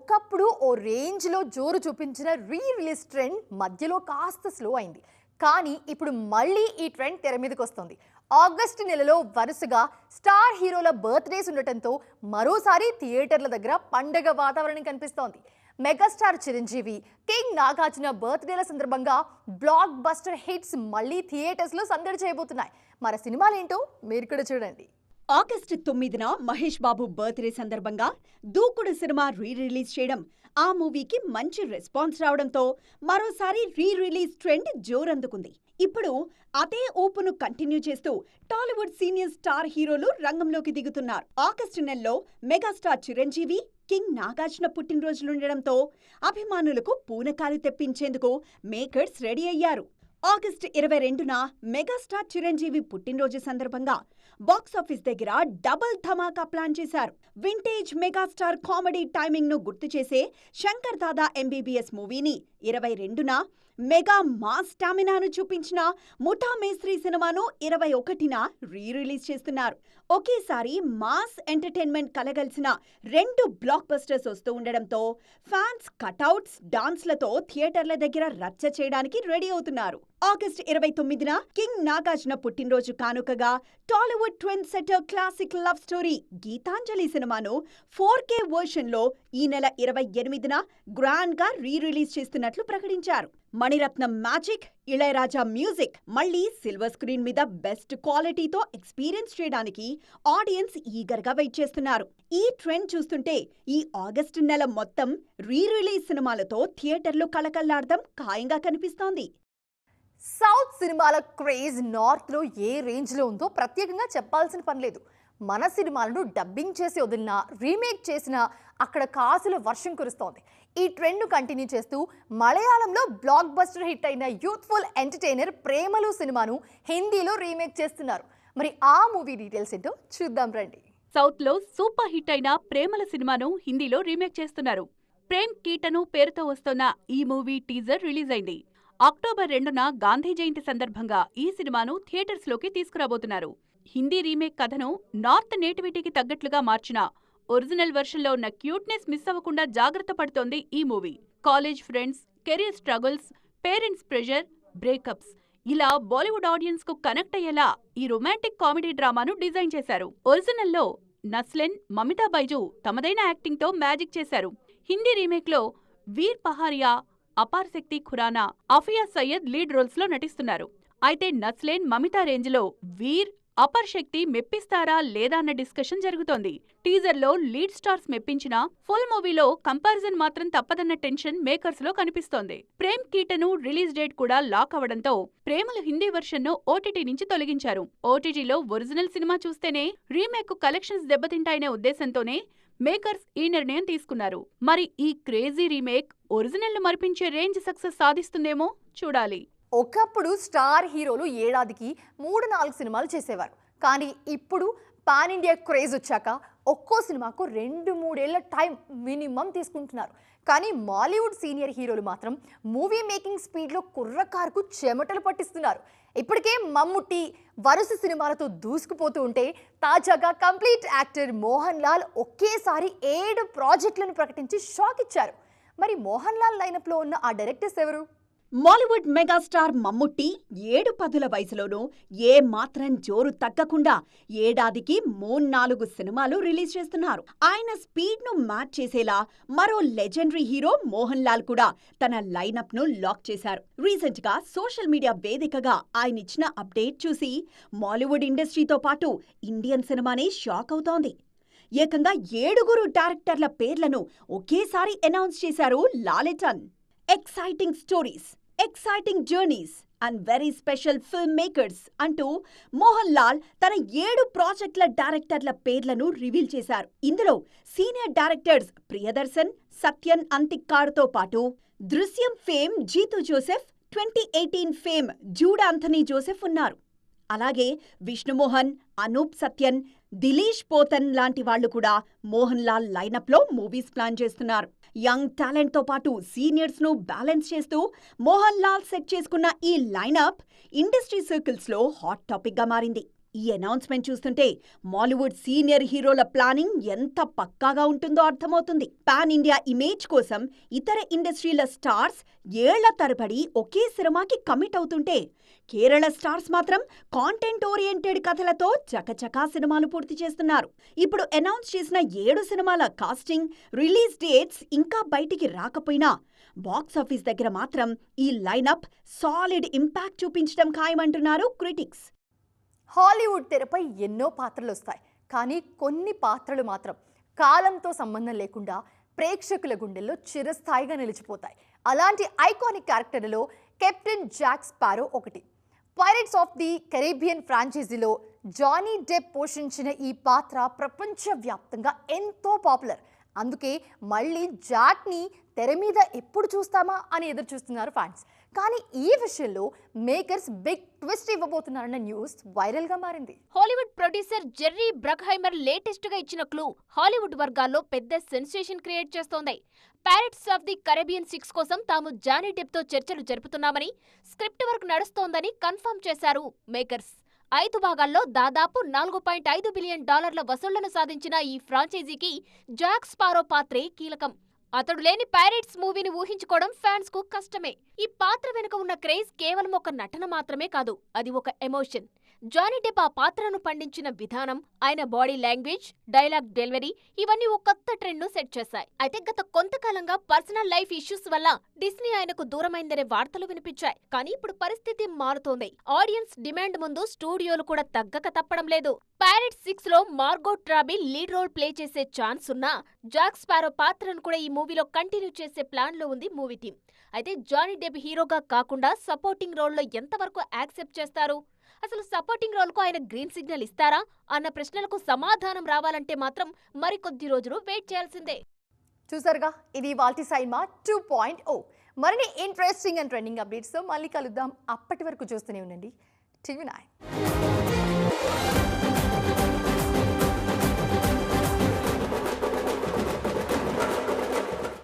ఒకప్పుడు ఓ రేంజ్లో జోరు చూపించిన రిలీజ్ ట్రెండ్ మధ్యలో కాస్త స్లో అయింది. కానీ ఇప్పుడు మళ్ళీ ఈ ట్రెండ్ తెర మీదకి వస్తుంది. ఆగస్టు నెలలో వరుసగా స్టార్ హీరోల బర్త్డేస్ ఉండటంతో మరోసారి థియేటర్ల దగ్గర పండగ వాతావరణం కనిపిస్తోంది. మెగాస్టార్ చిరంజీవి, కింగ్ నాగార్జున బర్త్డేల సందర్భంగా బ్లాక్ బస్టర్ హిట్స్ మళ్ళీ థియేటర్స్లో సందడి చేయబోతున్నాయి. మరి సినిమాలేంటో మీరు కూడా చూడండి. ఆగస్టు 9న మహేష్ బాబు బర్త్డే సందర్భంగా దూకుడు సినిమా రిలీజ్ చేయడం, ఆ మూవీకి మంచి రెస్పాన్స్ రావడంతో మరోసారి రిలీజ్ ట్రెండ్ జోరందుకుంది. ఇప్పుడు అదే ఊపును కంటిన్యూ చేస్తూ టాలీవుడ్ సీనియర్ స్టార్ హీరోలు రంగంలోకి దిగుతున్నారు. ఆగస్టు నెలలో మెగాస్టార్ చిరంజీవి, కింగ్ నాగార్జున పుట్టినరోజులుండడంతో అభిమానులకు పూనకాలు తెప్పించేందుకు మేకర్స్ రెడీ అయ్యారు. ఆగస్టు 22న మెగాస్టార్ చిరంజీవి పుట్టినరోజు సందర్భంగా బాక్సాఫీస్ దగ్గర డబుల్ ధమాకా ప్లాన్ చేశారు. వింటేజ్ మెగాస్టార్ కామెడీ టైమింగ్ ను గుర్తు చేసే శంకర్ దాదా ఎంబీబీఎస్ మూవీని 22న, మెగా మాస్ స్టామినాను చూపించిన ముఠా మేస్త్రీ సినిమాను 21న రిలీజ్ చేస్తున్నారు. ఒకేసారి మాస్ ఎంటర్టైన్మెంట్ కలగలిసిన రెండు బ్లాక్ బస్టర్స్ వస్తూ ఉండడంతో ఫ్యాన్స్ కటౌట్స్, డాన్స్లతో థియేటర్ల దగ్గర రచ్చ చేయడానికి రెడీ అవుతున్నారు. ఆగస్టు 29న కింగ్ నాగార్జున పుట్టినరోజు కానుకగా Tollywood trend setter classic love story Gitanjali సినిమాను 4K వర్షన్లో ఈ నెల 28న గ్రాండ్ గా రిలీజ్ చేస్తున్నట్లు ప్రకటించారు. మణిరత్నం మ్యాజిక్, ఇళయరాజా మ్యూజిక్ మళ్లీ సిల్వర్ స్క్రీన్ మీద బెస్ట్ క్వాలిటీతో ఎక్స్పీరియన్స్ చేయడానికి ఆడియన్స్ ఈగర్ గా వెయిట్ చేస్తున్నారు. ఈ ట్రెండ్ చూస్తుంటే ఈ ఆగస్టు నెల మొత్తం రిలీజ్ సినిమాలతో థియేటర్లు కళకళ్లాడడం ఖాయంగా కనిపిస్తోంది. సౌత్ సినిమాల క్రేజ్ నార్త్లో ఏ రేంజ్లో ఉందో ప్రత్యేకంగా చెప్పాల్సిన పని లేదు. మన సినిమాలను డబ్బింగ్ చేసి వదిలినా, రీమేక్ చేసినా అక్కడ కాసుల వర్షం కురుస్తోంది. ఈ ట్రెండ్ను కంటిన్యూ చేస్తూ మలయాళంలో బ్లాక్ బస్టర్ హిట్ అయిన యూత్ఫుల్ ఎంటర్టైనర్ ప్రేమలు సినిమాను హిందీలో రీమేక్ చేస్తున్నారు. మరి ఆ మూవీ డీటెయిల్స్ ఏంటో చూద్దాం రండి. సౌత్లో సూపర్ హిట్ అయిన ప్రేమల సినిమాను హిందీలో రీమేక్ చేస్తున్నారు. ప్రేమ్ కీటను పేరుతో వస్తున్న ఈ మూవీ టీజర్ రిలీజ్ అయింది. అక్టోబర్ 2న గాంధీ జయంతి సందర్భంగా ఈ సినిమాను థియేటర్స్లోకి తీసుకురాబోతున్నారు. హిందీ రీమేక్ కథను నార్త్ నేటివిటీకి తగ్గట్లుగా మార్చిన ఒరిజినల్ వెర్షన్లో ఉన్న క్యూట్నెస్ మిస్ అవ్వకుండా జాగ్రత్త పడుతోంది ఈ movie. College friends, career struggles, parents pressure, breakups ఇలా బాలీవుడ్ ఆడియన్స్ కు కనెక్ట్ అయ్యేలా ఈ రొమాంటిక్ కామెడీ డ్రామాను డిజైన్ చేశారు. ఒరిజినల్లో నస్లెన్, మమితా బైజు తమదైన యాక్టింగ్ తో మ్యాజిక్ చేశారు. హిందీ రీమేక్ లో Veer Pahariya, Aparshakti Khurana, Aafia Sayed lead roles లో నటిస్తున్నారు. అయితే నస్లేన్, మమితా రేంజ్ లో వీర్, అపర్ శక్తి మెప్పిస్తారా లేదా అన్న డిస్కషన్ జరుగుతోంది. టీజర్ లో లీడ్ స్టార్స్ మెప్పించినా ఫుల్ మూవీలో కంపారిజన్ మాత్రం తప్పదన్న టెన్షన్ మేకర్స్ లో కనిపిస్తోంది. ప్రేమ్ కీటను రిలీజ్ డేట్ కూడా లాక్ అవడంతో ప్రేమలు హిందీ వెర్షన్ ను ఓటీటీ నుంచి తొలగించారు. ఓటీటీలో ఒరిజినల్ సినిమా చూస్తేనే రీమేక్ కు కలెక్షన్స్ దెబ్బతింటాయనే ఉద్దేశంతోనే మేకర్స్ ఈ నిర్ణయం తీసుకున్నారు. మరి ఈ క్రేజీ రీమేక్ ఒరిజినల్ ను మరిపించే రేంజ్ సక్సెస్ సాధిస్తుందేమో చూడాలి. ఒకప్పుడు స్టార్ హీరోలు ఏడాదికి 3-4 సినిమాలు చేసేవారు. కానీ ఇప్పుడు పాన్ ఇండియా క్రేజ్ వచ్చాక ఒక్కో సినిమాకు 2-3 ఏళ్ల టైం మినిమం తీసుకుంటున్నారు. కానీ మాలీవుడ్ సీనియర్ హీరోలు మాత్రం మూవీ మేకింగ్ స్పీడ్లో కుర్రకారుకు చెమటలు పట్టిస్తున్నారు. ఇప్పటికే మమ్ముట్టి వరుస సినిమాలతో దూసుకుపోతూ ఉంటే తాజాగా కంప్లీట్ యాక్టర్ మోహన్ లాల్ ఒకేసారి 7 ప్రాజెక్టులను ప్రకటించి షాక్ ఇచ్చారు. మరి మోహన్ లాల్ లైనప్లో ఉన్న ఆ డైరెక్టర్స్ ఎవరు? మాలీవుడ్ మెగాస్టార్ మమ్ముట్టి 7 పదుల వయసులోనూ ఏ మాత్రం జోరు తగ్గకుండా ఏడాదికి 3-4 సినిమాలు రిలీజ్ చేస్తున్నారు. ఆయన స్పీడ్ ను మ్యాచ్ చేసేలా మరో లెజెండరీ హీరో మోహన్ లాల్ కూడా తన లైనప్ ను లాక్ చేశారు. రీసెంట్ గా సోషల్ మీడియా వేదికగా ఆయన ఇచ్చిన అప్డేట్ చూసి మాలీవుడ్ ఇండస్ట్రీతో పాటు ఇండియన్ సినిమానే షాక్ అవుతోంది. ఏకంగా 7 డైరెక్టర్ల పేర్లను ఒకేసారి అనౌన్స్ చేశారు Lalettan. Exciting stories, exciting journeys and very special film makers అంటూ మోహన్ లాల్ తన 7 ప్రాజెక్టుల డైరెక్టర్ల పేర్లను రివీల్ చేశారు. ఇందులో సీనియర్ డైరెక్టర్స్ ప్రియదర్శన్, సత్యన్ అంతిక్కాడ్తో పాటు దృశ్యం ఫేమ్ జీతూ జోసెఫ్, 2018 ఫేమ్ జూడ్ ఆంథనీ జోసెఫ్ ఉన్నారు. అలాగే విష్ణుమోహన్, అనూప్ సత్యన్, దిలీష్ పోతన్ లాంటి వాళ్లు కూడా మోహన్ లాల్ లైనప్ లో మూవీస్ ప్లాన్ చేస్తున్నారు. యంగ్ టాలెంట్ తో పాటు సీనియర్స్ ను బ్యాలెన్స్ చేస్తూ మోహన్ లాల్ సెట్ చేసుకున్న ఈ లైనప్ ఇండస్ట్రీ సర్కిల్స్ లో హాట్ టాపిక్ గా మారింది. ఈ అనౌన్స్మెంట్ చూస్తుంటే మాలీవుడ్ సీనియర్ హీరోల ప్లానింగ్ ఎంత పక్కాగా ఉంటుందో అర్థమవుతుంది. పాన్ ఇండియా ఇమేజ్ కోసం ఇతర ఇండస్ట్రీల స్టార్స్ ఏళ్ల తరబడి ఒకే సినిమాకి కమిట్ అవుతుంటే, కేరళ స్టార్స్ మాత్రం కాంటెంట్ ఓరియంటెడ్ కథలతో చకచకా సినిమాలు పూర్తి చేస్తున్నారు. ఇప్పుడు అనౌన్స్ చేసిన 7 సినిమాల కాస్టింగ్, రిలీజ్ డేట్స్ ఇంకా బయటికి రాకపోయినా బాక్సాఫీస్ దగ్గర మాత్రం ఈ లైనప్ సాలిడ్ ఇంపాక్ట్ చూపించడం ఖాయమంటున్నారు క్రిటిక్స్. హాలీవుడ్ తెరపై ఎన్నో పాత్రలు వస్తాయి, కానీ కొన్ని పాత్రలు మాత్రం కాలంతో సంబంధం లేకుండా ప్రేక్షకుల గుండెల్లో చిరస్థాయిగా నిలిచిపోతాయి. అలాంటి ఐకానిక్ క్యారెక్టర్లలో కెప్టెన్ జాక్ స్పారో ఒకటి. పైరేట్స్ ఆఫ్ ది కరేబియన్ ఫ్రాంచైజీలో జానీ డెప్ పోషించిన ఈ పాత్ర ప్రపంచవ్యాప్తంగా ఎంతో పాపులర్. అందుకే మళ్ళీ జాక్ని తెర మీద ఎప్పుడు చూస్తామా అని ఎదురు చూస్తున్నారు ఫ్యాన్స్. కానీ ఈ విషయంలో మేకర్స్ బిగ్ ట్విస్ట్ ఇవ్వబోతున్నారన్న న్యూస్ వైరల్గా మారింది. హాలీవుడ్ ప్రొడ్యూసర్ జెర్రీ బ్రక్హైమర్ లేటెస్ట్ గా ఇచ్చిన క్లూ హాలీవుడ్ వర్గాల్లో పెద్ద సెన్సేషన్ క్రియేట్ చేస్తోంది. పైరేట్స్ ఆఫ్ ది కరేబియన్ 6 కోసం తాము జానీ డెప్ తో చర్చలు జరుపుతున్నామని, స్క్రిప్ట్ వర్క్ నడుస్తోందని కన్ఫర్మ్ చేశారు మేకర్స్. 5 భాగాల్లో దాదాపు $4.5 బిలియన్ వసూళ్లను సాధించిన ఈ ఫ్రాంచైజీకి జాక్ స్పారో పాత్రే కీలకం. అతడు లేని పైరేట్స్ మూవీని ఊహించుకోవడం ఫ్యాన్స్ కు కష్టమే. ఈ పాత్ర వెనుక ఉన్న క్రేజ్ కేవలం ఒక నటన మాత్రమే కాదు, అది ఒక ఎమోషన్. జానీ డెప్ ఆ పాత్రను పండించిన విధానం, ఆయన బాడీ లాంగ్వేజ్, డైలాగ్ డెలివరీ ఇవన్నీ ఒక కొత్త ట్రెండ్ ను సెట్ చేశాయి. అయితే గత కొంతకాలంగా పర్సనల్ లైఫ్ ఇష్యూస్ వల్ల డిస్నీ ఆయనకు దూరమైందనే వార్తలు వినిపించాయి. కానీ ఇప్పుడు పరిస్థితి మారుతోంది. ఆడియన్స్ డిమాండ్ ముందు స్టూడియోలు కూడా తగ్గక తప్పడం లేదు. పైరేట్స్ 6 లో Margot Robbie lead role play చేసే ఛాన్స్ ఉన్నా, జాక్ స్పారో పాత్రను కూడా ఈ మూవీలో కంటిన్యూ చేసే ప్లాన్ లో ఉంది మూవీ టీం. అయితే జానీ డెప్ హీరోగా కాకుండా సపోర్టింగ్ రోల్ లో ఎంతవరకు యాక్సెప్ట్ చేస్తారు? అసలు సపోర్టింగ్ రోల్ కు ఆయన గ్రీన్ సిగ్నల్ ఇస్తారా అన్న ప్రశ్నలకు సమాధానం రావాలంటే మాత్రం మరికొద్ది రోజులు వెయిట్ చేయాల్సిందే. చూసారుగా, ఇది వాల్టి సైన్మా 2.0. మరిన్ని ఇంట్రెస్టింగ్ అండ్ ట్రెండింగ్ అప్డేట్స్తో మళ్ళీ కలుద్దాం. అప్పటి వరకు చూస్తూనే ఉండండి టీవీ 9.